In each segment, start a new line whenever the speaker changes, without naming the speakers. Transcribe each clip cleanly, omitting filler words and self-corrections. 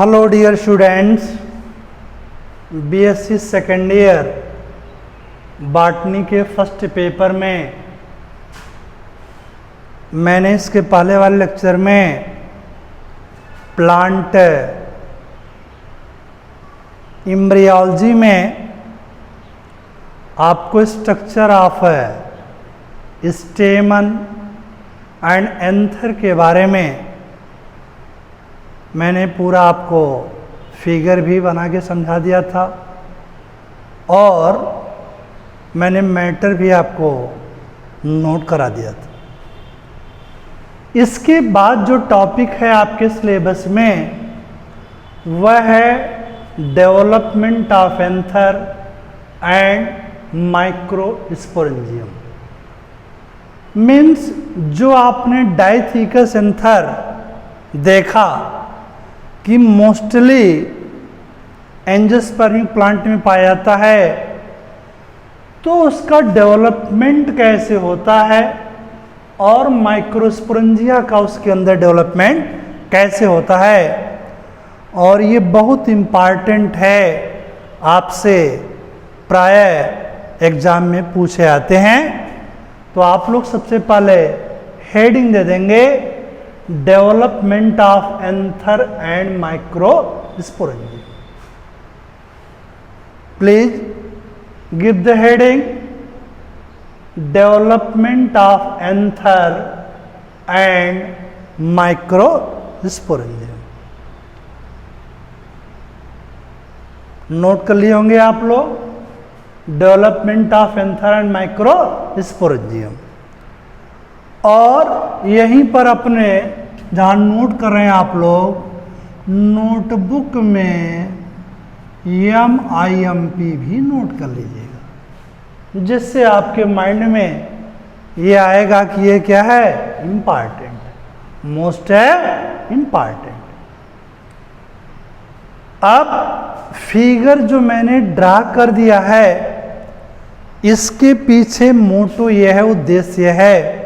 Hello dear students, BSc second year botany के first paper में मैंने इसके पहले वाले लेक्चर में प्लांट एम्ब्रियोलॉजी में आपको स्ट्रक्चर ऑफ स्टेमन एंड एंथर के बारे में मैंने पूरा आपको फिगर भी बना के समझा दिया था और मैंने मैटर भी आपको नोट करा दिया था। इसके बाद जो टॉपिक है आपके सिलेबस में वह है development of anther and microsporangium. Means जो आपने डाइथिकस एंथर देखा कि मोस्टली एंजियोस्पर्मिक प्लांट में पाया जाता है, तो उसका डेवलपमेंट कैसे होता है और माइक्रोस्पोरेंजिया का उसके अंदर डेवलपमेंट कैसे होता है। और ये बहुत इम्पॉर्टेंट है, आपसे प्राय एग्जाम में पूछे आते हैं। तो आप लोग सबसे पहले हेडिंग दे देंगे development of anther and microsporangium. Please give the heading development of anther and microsporangium. Note कर लिए होंगे आप लोग, development of anther and microsporangium. और यहीं पर अपने जहाँ नोट कर रहे हैं आप लोग, नोटबुक में MIMP भी नोट कर लीजिएगा, जिससे आपके माइंड में ये आएगा कि ये क्या है, इम्पॉर्टेंट, मोस्ट है इम्पॉर्टेंट। अब फिगर जो मैंने ड्रा कर दिया है, इसके पीछे मोटो यह है, उद्देश्य है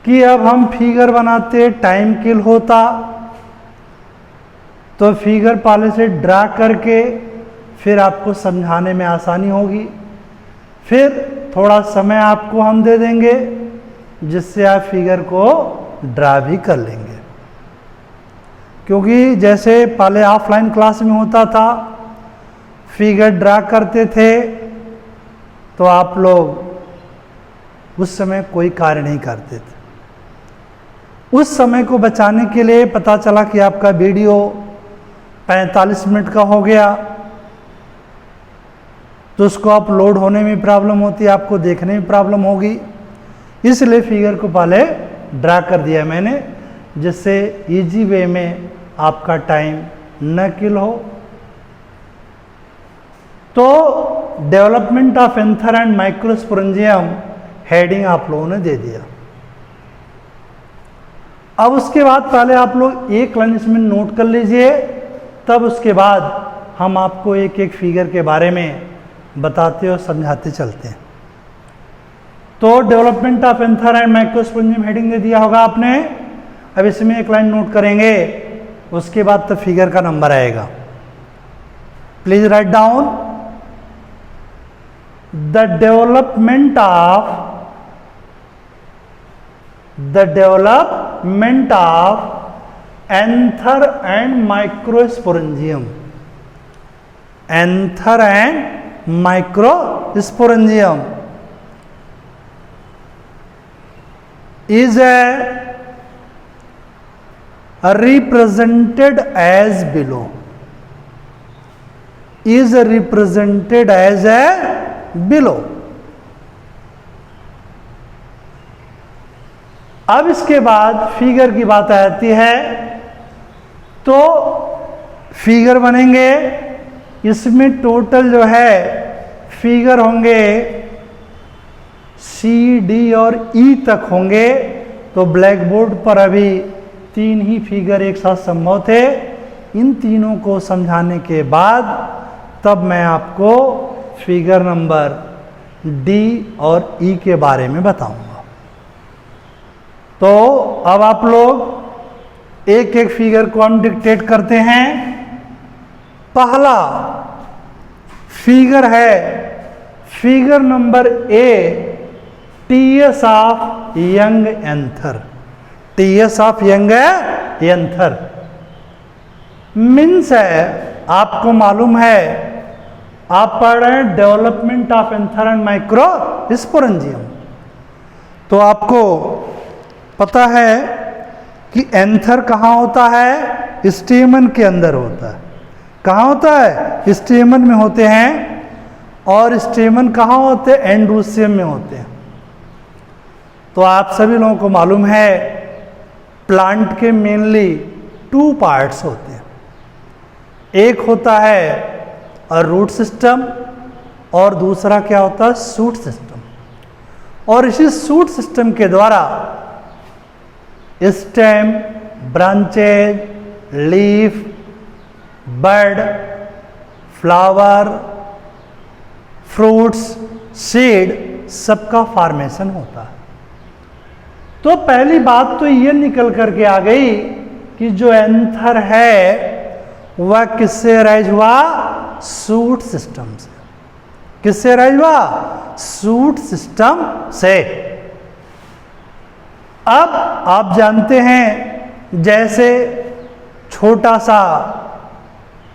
कि अब हम फिगर बनाते टाइम किल होता, तो फिगर पहले से ड्रा करके फिर आपको समझाने में आसानी होगी। फिर थोड़ा समय आपको हम दे देंगे जिससे आप फिगर को ड्रा भी कर लेंगे। क्योंकि जैसे पहले ऑफलाइन क्लास में होता था, फिगर ड्रा करते थे तो आप लोग उस समय कोई कार्य नहीं करते थे। उस समय को बचाने के लिए पता चला कि आपका वीडियो 45 मिनट का हो गया, तो उसको अपलोड होने में प्रॉब्लम होती है, आपको देखने में प्रॉब्लम होगी। इसलिए फिगर को पहले ड्रा कर दिया मैंने, जिससे इजी वे में आपका टाइम न किल हो। तो development of anther and microsporangium heading आप लोगों ने दे दिया। अब उसके बाद पहले आप लोग एक लाइन इसमें नोट कर लीजिए, तब उसके बाद हम आपको एक एक फिगर के बारे में बताते और समझाते चलते हैं। तो development of anther and microsporangium heading दे दिया होगा आपने। अब इसमें एक लाइन नोट करेंगे, उसके बाद तो फिगर का नंबर आएगा। Please write down the development of anther and microsporangium. Anther and microsporangium is represented as below. Is represented as below. अब इसके बाद फिगर की बात आती है, तो फिगर बनेंगे, इसमें टोटल जो है फिगर होंगे C, D और E तक होंगे। तो ब्लैक बोर्ड पर अभी 3 ही फिगर एक साथ संभव थे। इन तीनों को समझाने के बाद तब मैं आपको फिगर नंबर D और E के बारे में बताऊंगा। तो अब आप लोग एक एक फिगर को हम डिक्टेट करते हैं। पहला फिगर है figure number A, TS of young anther. TS of young anther means है, आपको मालूम है, आप पढ़ रहे हैं development of anther and micro sporangium, तो आपको पता है कि एंथर कहाँ होता है? स्टेमन के अंदर होता है। कहाँ होता है? स्टेमन में होते हैं। और स्टेमन कहाँ होते हैं? एंड्रोसियम में होते हैं। तो आप सभी लोगों को मालूम है प्लांट के मेनली 2 पार्ट्स होते हैं। एक होता है रूट सिस्टम और दूसरा क्या होता है? Shoot system. और इसी शूट सिस्टम के द्वारा स्टेम, ब्रांचेज, लीफ, बड, फ्लावर, फ्रूट्स, सीड सबका फॉर्मेशन होता है। तो पहली बात तो ये निकल करके आ गई कि जो एंथर है वह किससे राइज हुआ? शूट सिस्टम से। किससे राइज हुआ? शूट सिस्टम से। अब आप जानते हैं जैसे छोटा सा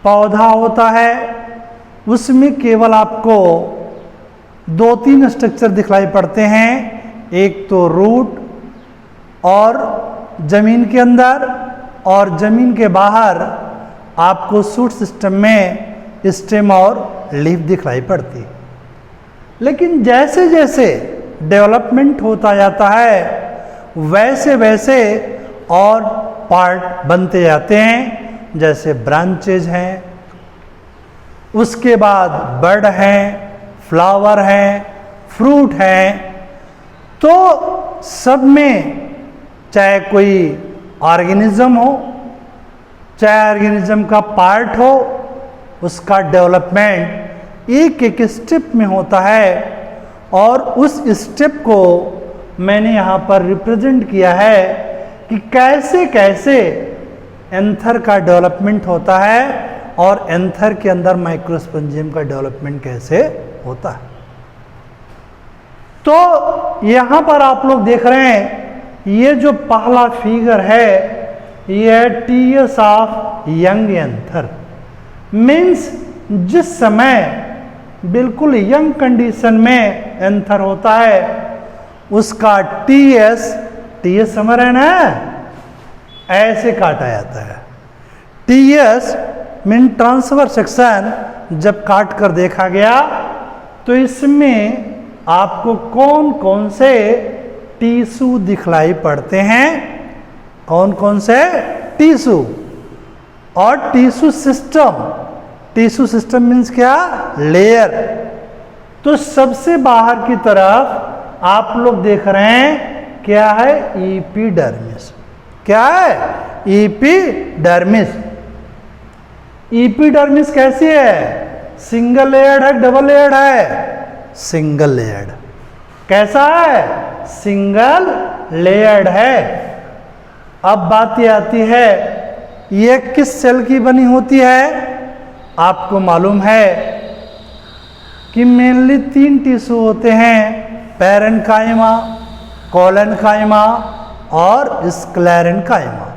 पौधा होता है उसमें केवल आपको 2-3 स्ट्रक्चर दिखलाई पड़ते हैं। एक तो रूट और जमीन के अंदर, और जमीन के बाहर आपको शूट सिस्टम में स्टेम और लीफ दिखलाई पड़ती। लेकिन जैसे जैसे डेवलपमेंट होता जाता है वैसे वैसे और पार्ट बनते जाते हैं। जैसे ब्रांचेज हैं, उसके बाद बड हैं, फ्लावर हैं, फ्रूट हैं। तो सब में चाहे कोई ऑर्गेनिज्म हो, चाहे ऑर्गेनिज्म का पार्ट हो, उसका डेवलपमेंट एक एक स्टेप में होता है। और उस स्टेप को मैंने यहाँ पर रिप्रेजेंट किया है कि कैसे कैसे एंथर का डेवलपमेंट होता है और एंथर के अंदर माइक्रोस्पोरेंजियम का डेवलपमेंट कैसे होता है। तो यहाँ पर आप लोग देख रहे हैं ये जो पहला फिगर है ये TS of young anther. Means जिस समय बिल्कुल यंग कंडीशन में एंथर होता है उसका टीएस समझ रहे ना, ऐसे काटा जाता है। टीएस मीन ट्रांसफर सेक्शन जब काट कर देखा गया तो इसमें आपको कौन कौन से टिश्यू दिखलाई पड़ते हैं? कौन कौन से टिश्यू? और टिश्यू सिस्टम मीन्स क्या? लेयर। तो सबसे बाहर की तरफ आप लोग देख रहे हैं क्या है? एपिडर्मिस। क्या है? एपिडर्मिस। एपिडर्मिस कैसी है? सिंगल लेयर्ड है, डबल लेयर्ड है? Single layered. कैसा है? सिंगल लेयर्ड है। अब बात ये आती है ये किस सेल की बनी होती है? आपको मालूम है कि मेनली 3 टिश्यू होते हैं, पैरेन्काइमा, कोलेनकाइमा और स्क्लेरेन्काइमा।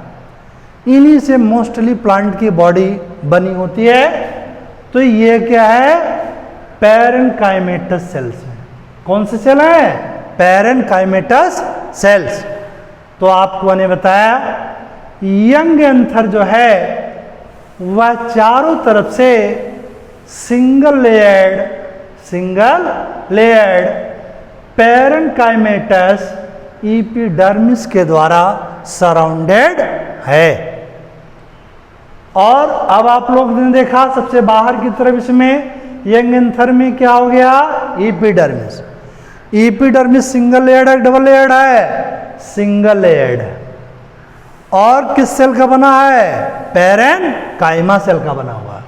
इन्हीं से मोस्टली प्लांट की बॉडी बनी होती है। तो ये क्या है? पैरेन्काइमेटस सेल्स हैं। कौन से सेल हैं? Parenchymatous sales. तो आपको मैंने बताया यंग एंथर जो है वह चारों तरफ से सिंगल लेयर्ड पैरेन्काइमेटस एपिडर्मिस के द्वारा सराउंडेड है। और अब आप लोग ने देखा सबसे बाहर की तरफ इसमें यंग एंथर में क्या हो गया? एपिडर्मिस। एपिडर्मिस सिंगल लेयर्ड है, डबल लेयर्ड है? सिंगल लेयर्ड है। और किस सेल का बना है? पैरेन्काइमा सेल का बना हुआ है।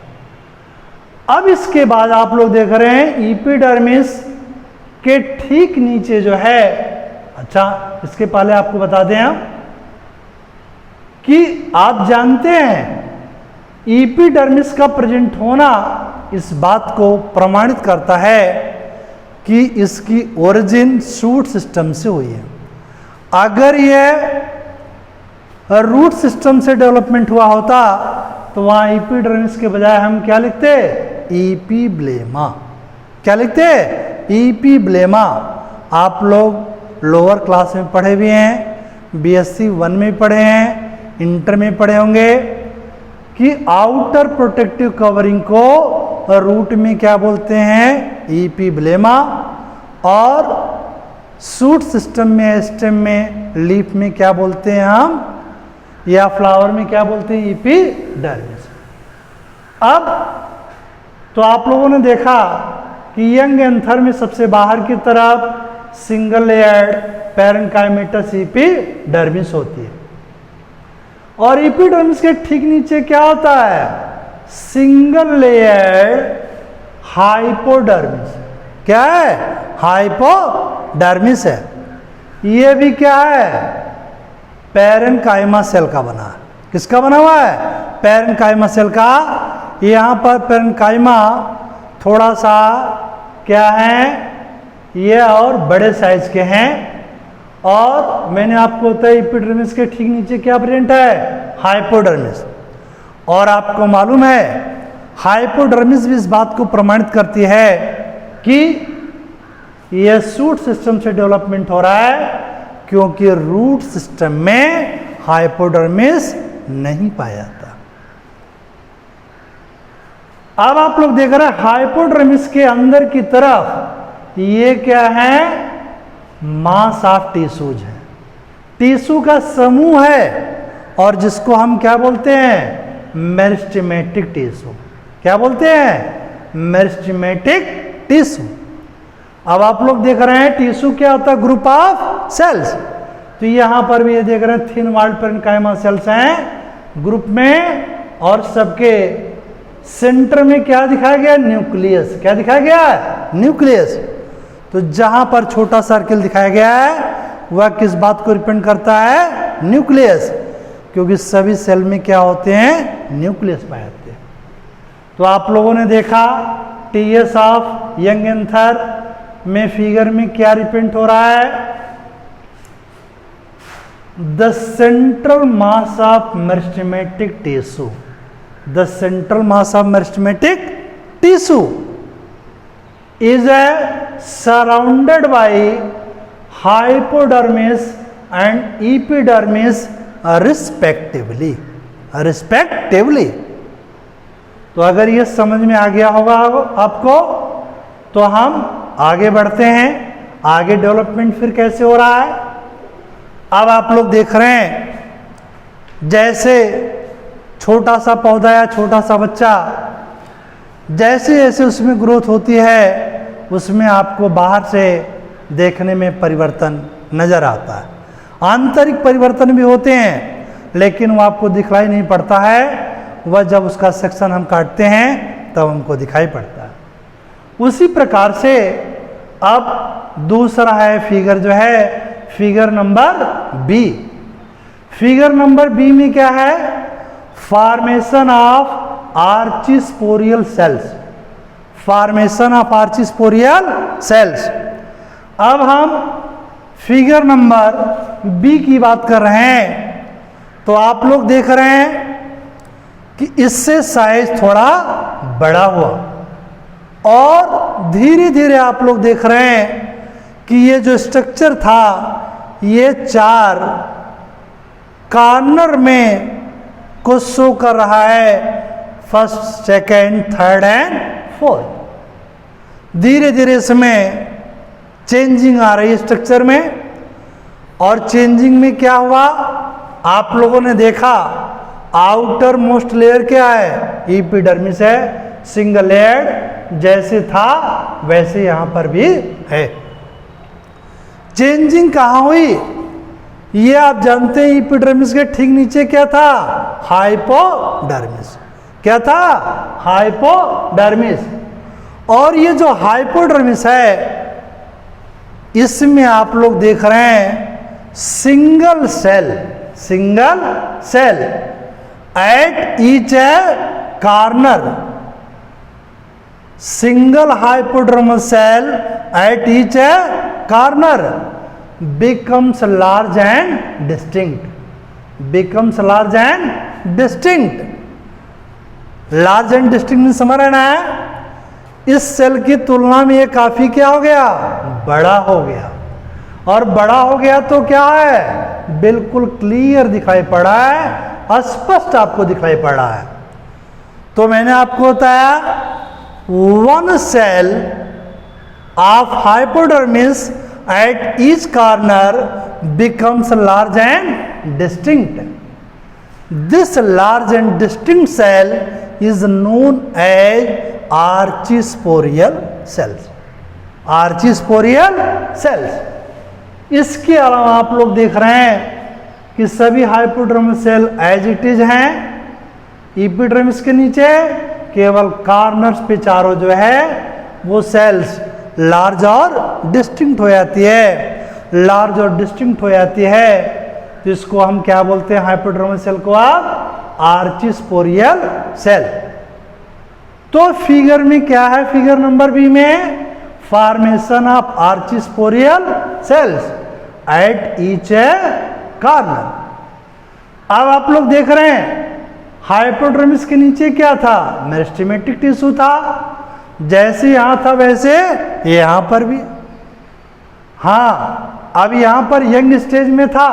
अब इसके बाद आप लोग देख रहे हैं एपिडर्मिस के ठीक नीचे जो है, अच्छा इसके पहले आपको बता दें हम कि आप जानते हैं एपिडर्मिस का प्रेजेंट होना इस बात को प्रमाणित करता है कि इसकी ओरिजिन शूट सिस्टम से हुई है। अगर यह रूट सिस्टम से डेवलपमेंट हुआ होता तो वहां एपिडर्मिस के बजाय हम क्या लिखते? एपिब्लेमा। क्या लिखते? एपिब्लेमा। आप लोग लोअर क्लास में पढ़े हुए हैं, बीएससी 1 में पढ़े हैं, इंटर में पढ़े होंगे कि आउटर प्रोटेक्टिव कवरिंग को रूट में क्या बोलते हैं? एपिब्लेमा। और शूट सिस्टम में, स्टेम में, लीफ में क्या बोलते हैं हम, या फ्लावर में क्या बोलते हैं? एपिडर्मिस। अब तो आप लोगों ने देखा कि यंग एंथर में सबसे बाहर की तरफ सिंगल लेयर्ड पैरेन्काइमेटस एपिडर्मिस होती है, और एपिडर्मिस के ठीक नीचे क्या होता है? Single layered hypodermis. क्या है? हाइपोडर्मिस है। ये भी क्या है? पैरेन्काइमा सेल का बना है। किसका बना हुआ है? पैरेन्काइमा सेल का। यहाँ पर पैरेन्काइमा थोड़ा सा क्या है, ये और बड़े साइज के हैं, और मैंने आपको बताया एपिडर्मिस के ठीक नीचे क्या प्रेजेंट है? हाइपोडर्मिस। और आपको मालूम है हाइपोडर्मिस भी इस बात को प्रमाणित करती है कि यह शूट सिस्टम से डेवलपमेंट हो रहा है, क्योंकि रूट सिस्टम में हाइपोडर्मिस नहीं पाया जाता। अब आप लोग देख रहे हैं हाइपोडर्मिस के अंदर की तरफ ये क्या है? मास ऑफ टिश्यूज है, टिश्यू का समूह है, और जिसको हम क्या बोलते हैं? Meristematic tissue. क्या बोलते हैं? Meristematic tissue. अब आप लोग देख रहे हैं टिश्यू क्या होता है? Group of cells. तो यहां पर भी ये देख रहे हैं थिन वॉल्ड पैरेन्काइमा सेल्स हैं ग्रुप में, और सबके सेंटर में क्या दिखाया गया? न्यूक्लियस। क्या दिखाया गया? न्यूक्लियस। तो जहां पर छोटा सर्किल दिखाया गया है वह किस बात को रिप्रेजेंट करता है? न्यूक्लियस। क्योंकि सभी सेल में क्या होते हैं? न्यूक्लियस पाए जाते हैं। तो आप लोगों ने देखा टीएस ऑफ यंग एंथर में फिगर में क्या रिप्रेजेंट हो रहा है? The central mass of meristematic tissue. The central mass of meristematic tissue is surrounded by hypodermis and epidermis respectively. तो अगर ये समझ में आ गया होगा आपको, तो हम आगे बढ़ते हैं। आगे डेवलपमेंट फिर कैसे हो रहा है? अब आप लोग देख रहे हैं जैसे छोटा सा पौधा या छोटा सा बच्चा, जैसे जैसे उसमें ग्रोथ होती है उसमें आपको बाहर से देखने में परिवर्तन नजर आता है। आंतरिक परिवर्तन भी होते हैं, लेकिन वो आपको दिखलाई नहीं पड़ता है। वह जब उसका सेक्शन हम काटते हैं तब हमको दिखाई पड़ता है। उसी प्रकार से अब दूसरा है फिगर जो है figure number B. Figure number B में क्या है? Formation of archesporial cells. Formation of archesporial cells. अब हम फिगर नंबर बी की बात कर रहे हैं, तो आप लोग देख रहे हैं कि इससे साइज थोड़ा बड़ा हुआ, और धीरे धीरे आप लोग देख रहे हैं कि ये जो स्ट्रक्चर था ये 4 कॉर्नर में को शो कर रहा है, first, second, third and fourth. धीरे धीरे इसमें चेंजिंग आ रही है स्ट्रक्चर में, और चेंजिंग में क्या हुआ आप लोगों ने देखा? आउटर मोस्ट लेयर क्या है? एपिडर्मिस है, सिंगल लेयर्ड, जैसे था वैसे यहां पर भी है। चेंजिंग कहां हुई? ये आप जानते हैं एपिडर्मिस के ठीक नीचे क्या था? हाइपोडर्मिस। क्या था? हाइपोडर्मिस। और ये जो हाइपोडर्मिस है इसमें आप लोग देख रहे हैं single cell single cell at each a corner, single hypodermal cell at each a corner becomes large and distinct, becomes large and distinct. Large and distinct समझ रहे ना, इस सेल की तुलना में ये काफी क्या हो गया, बड़ा हो गया, और बड़ा हो गया तो क्या है, बिल्कुल क्लियर दिखाई पड़ा है, स्पष्ट आपको दिखाई पड़ा है। तो मैंने आपको बताया one cell of hypodermis at each corner becomes large and distinct. This large and distinct cell is known as archisporial cells. Archisporial cells. इसके अलावा आप लोग देख रहे हैं कि सभी hypodermal cell as it is हैं, एपिडर्मिस के नीचे केवल कॉर्नर्स पे चारों जो है वो सेल्स लार्ज और डिस्टिंक्ट हो जाती है, लार्ज और डिस्टिंक्ट हो जाती है, तो इसको हम क्या बोलते हैं, हाइपोड्रोमल सेल को आप आर्चिस्पोरियल सेल। तो फिगर में क्या है, फिगर नंबर बी में formation of archesporial cells at each a corner. अब आप लोग देख रहे हैं हाइपोड्रोमिस के नीचे क्या था, मेरिस्टेमेटिक टिश्यू था, जैसे यहां था वैसे यहां पर भी। हाँ, अब यहां पर यंग स्टेज में था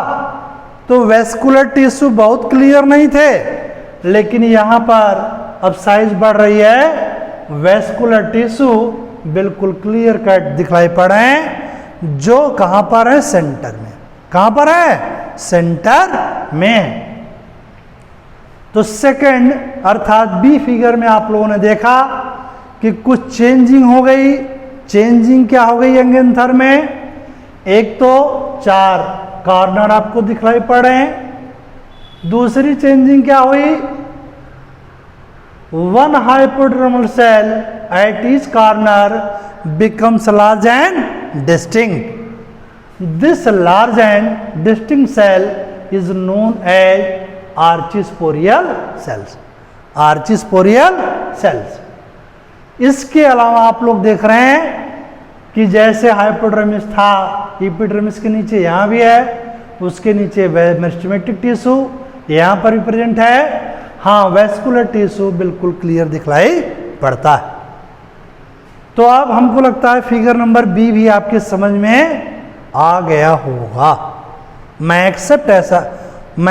तो वेस्कुलर टिश्यू बहुत क्लियर नहीं थे, लेकिन यहां पर अब साइज बढ़ रही है, वेस्कुलर टिश्यू बिल्कुल क्लियर कट दिखाई पड़ रहे हैं, जो कहां पर है, सेंटर में। कहां पर है, सेंटर में। तो सेकंड अर्थात बी फिगर में आप लोगों ने देखा कि कुछ चेंजिंग हो गई। चेंजिंग क्या हो गई यंगेंथर में, एक तो 4 कॉर्नर आपको दिखाई पड़ रहे हैं, दूसरी चेंजिंग क्या हुई, one hypodermal cell at each corner becomes large and distinct. This large and distinct cell is known as archesporial cells, archesporial cells. इसके अलावा आप लोग देख रहे हैं कि जैसे हाइपोड्रोमिस था, एपिड्रोमिस के नीचे यहाँ भी है, उसके नीचे मेरिस्टेमेटिक टिश्यू यहाँ पर भी प्रेजेंट है। हाँ, वेस्कुलर टिश्यू बिल्कुल क्लियर दिखलाई पड़ता है। तो अब हमको लगता है फिगर नंबर बी भी आपके समझ में आ गया होगा। मैं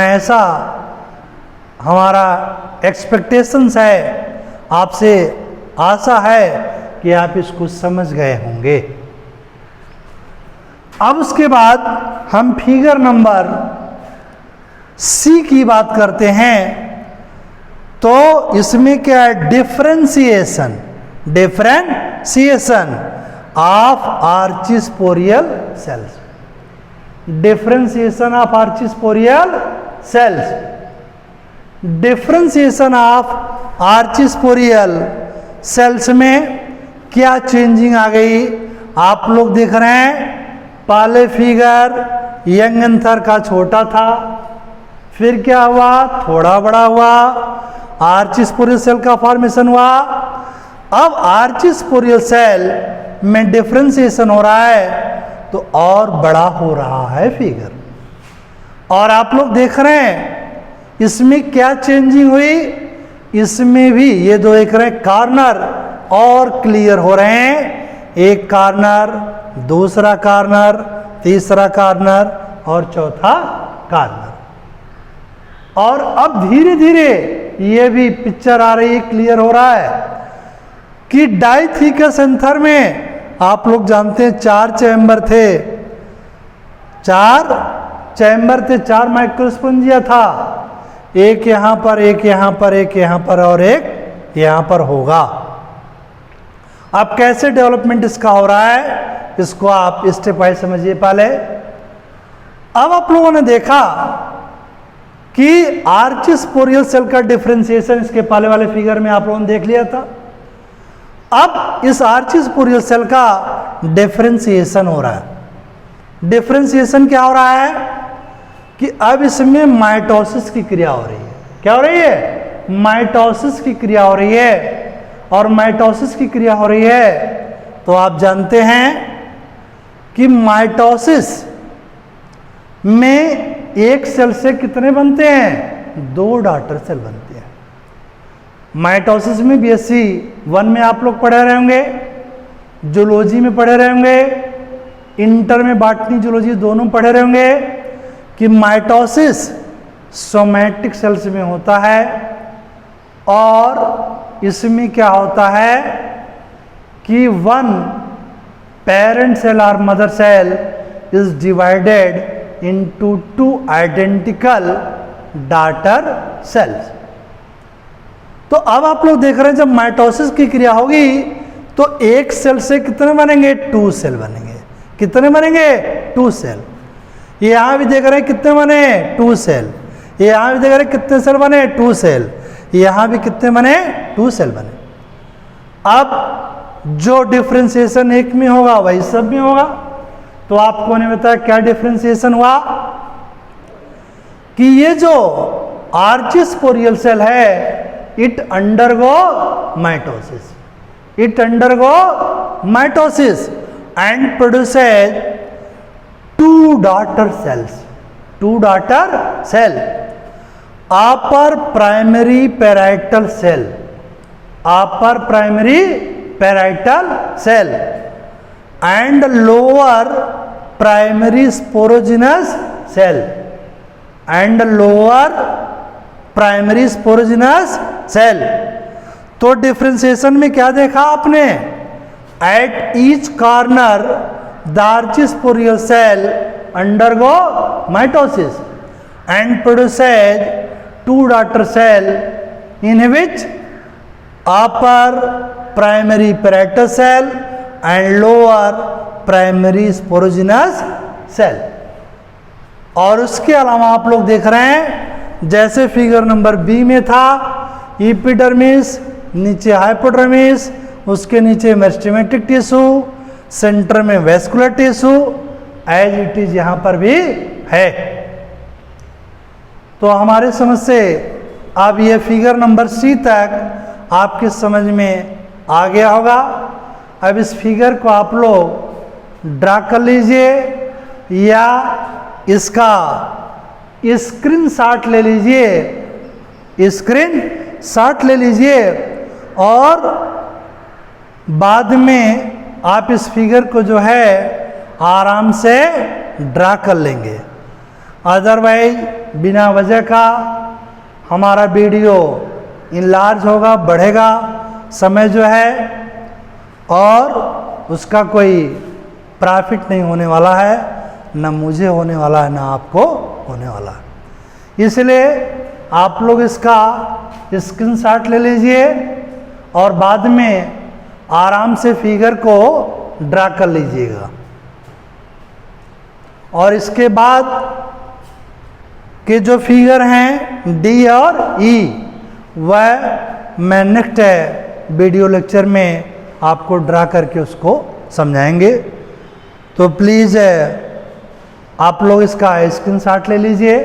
ऐसा हमारा एक्सपेक्टेशंस है, आपसे आशा है कि आप इसको समझ गए होंगे। अब उसके बाद हम फिगर नंबर सी की बात करते हैं। तो इसमें क्या है, differentiation, differentiation of archesporial cells, differentiation of archesporial cells. Differentiation of archesporial cells में क्या चेंजिंग आ गई, आप लोग देख रहे हैं। पहले फिगर यंगेंथर का छोटा था, फिर क्या हुआ, थोड़ा बड़ा हुआ, आर्चिस्पोरियल सेल का फॉर्मेशन हुआ। अब आर्चिस्पोरियल सेल में डिफरेंशिएशन हो रहा है तो और बड़ा हो रहा है फिगर। और आप लोग देख रहे हैं इसमें क्या चेंजिंग हुई, इसमें भी ये दो एक रहे कॉर्नर और क्लियर हो रहे हैं, एक कॉर्नर, दूसरा कॉर्नर, तीसरा कॉर्नर और चौथा कॉर्नर। और अब धीरे धीरे ये भी पिक्चर आ रही है, क्लियर हो रहा है कि डाइथिकस एंथर में आप लोग जानते हैं 4 चैम्बर थे, 4 चैम्बर थे, 4 माइक्रोस्पोंजिया था, एक यहां पर, एक यहां पर, एक यहां पर और एक यहां पर होगा। अब कैसे डेवलपमेंट इसका हो रहा है, इसको आप स्टेप वाइज समझिए पहले। अब आप लोगों ने देखा कि आर्चिस्पोरियल सेल का डिफरेंशिएशन इसके पहले वाले फिगर में आप लोगों ने देख लिया था। अब इस आर्चिस्पोरियल सेल का डिफरेंशिएशन हो रहा है। डिफरेंशिएशन क्या हो रहा है कि अब इसमें माइटोसिस की क्रिया हो रही है। क्या हो रही है? माइटोसिस की क्रिया हो रही है। और माइटोसिस की क्रिया हो रही है तो आप जानते हैं कि माइटोसिस में एक सेल से कितने बनते हैं? 2 डॉटर सेल बनते हैं। माइटोसिस में BSc 1 में आप लोग पढ़े रहे होंगे, जूलॉजी में पढ़े रहे होंगे, इंटर में बॉटनी जूलॉजी दोनों पढ़े रहे होंगे कि माइटोसिस सोमैटिक सेल्स में होता है और इसमें क्या होता है कि 1 पेरेंट सेल और mother cell is divided into 2 identical daughter cells. तो अब आप लोग देख रहे हैं जब माइटोसिस की क्रिया होगी तो एक सेल से कितने बनेंगे? 2 सेल बनेंगे। कितने बनेंगे? 2 सेल। ये यहां भी देख रहे हैं कितने बने? 2 सेल। ये यहां भी देख रहे हैं कितने सेल बने? 2 सेल। यहां भी कितने बने? 2 सेल बने। अब जो डिफरेंशिएशन एक में होगा वही सब में होगा। तो आपको ने बताया क्या डिफरेंशिएशन हुआ कि ये जो आर्चिस्पोरियल सेल है it undergo mitosis, it undergo mitosis and produces 2 daughter cells, 2 daughter cell, upper primary parietal cell, upper primary parietal cell and lower primary sporogenous cell, and lower primary sporogenous cell. तो differentiation में क्या देखा आपने? At each corner the archesporial cell undergo mitosis and produces 2 daughter cell in which upper primary parietal cell and lower primary sporogenous cell. और उसके अलावा आप लोग देख रहे हैं जैसे फिगर नंबर बी में था एपिडर्मिस, नीचे हाइपोडर्मिस, उसके नीचे मेरिस्टेमेटिक टिश्यू, सेंटर में vascular tissue, as it is यहां पर भी है। तो हमारे समझ से अब ये फिगर नंबर सी तक आपके समझ में आ गया होगा। अब इस फिगर को आप लोग ड्रा कर लीजिए या इसका स्क्रीन शॉट ले लीजिए, स्क्रीन शॉट ले लीजिए और बाद में आप इस फिगर को जो है आराम से ड्रा कर लेंगे। अदरवाइज बिना वजह का हमारा वीडियो इनलार्ज होगा, बढ़ेगा समय जो है और उसका कोई प्रॉफिट नहीं होने वाला है, ना मुझे होने वाला है ना आपको होने वाला है। इसलिए आप लोग इसका स्क्रीनशॉट ले लीजिए और बाद में आराम से फिगर को ड्रा कर लीजिएगा। और इसके बाद के जो फिगर हैं डी और ई वह मैं नेक्स्ट वीडियो लेक्चर में आपको ड्रा करके उसको समझाएंगे। तो प्लीज़ आप लोग इसका स्क्रीनशॉट ले लीजिए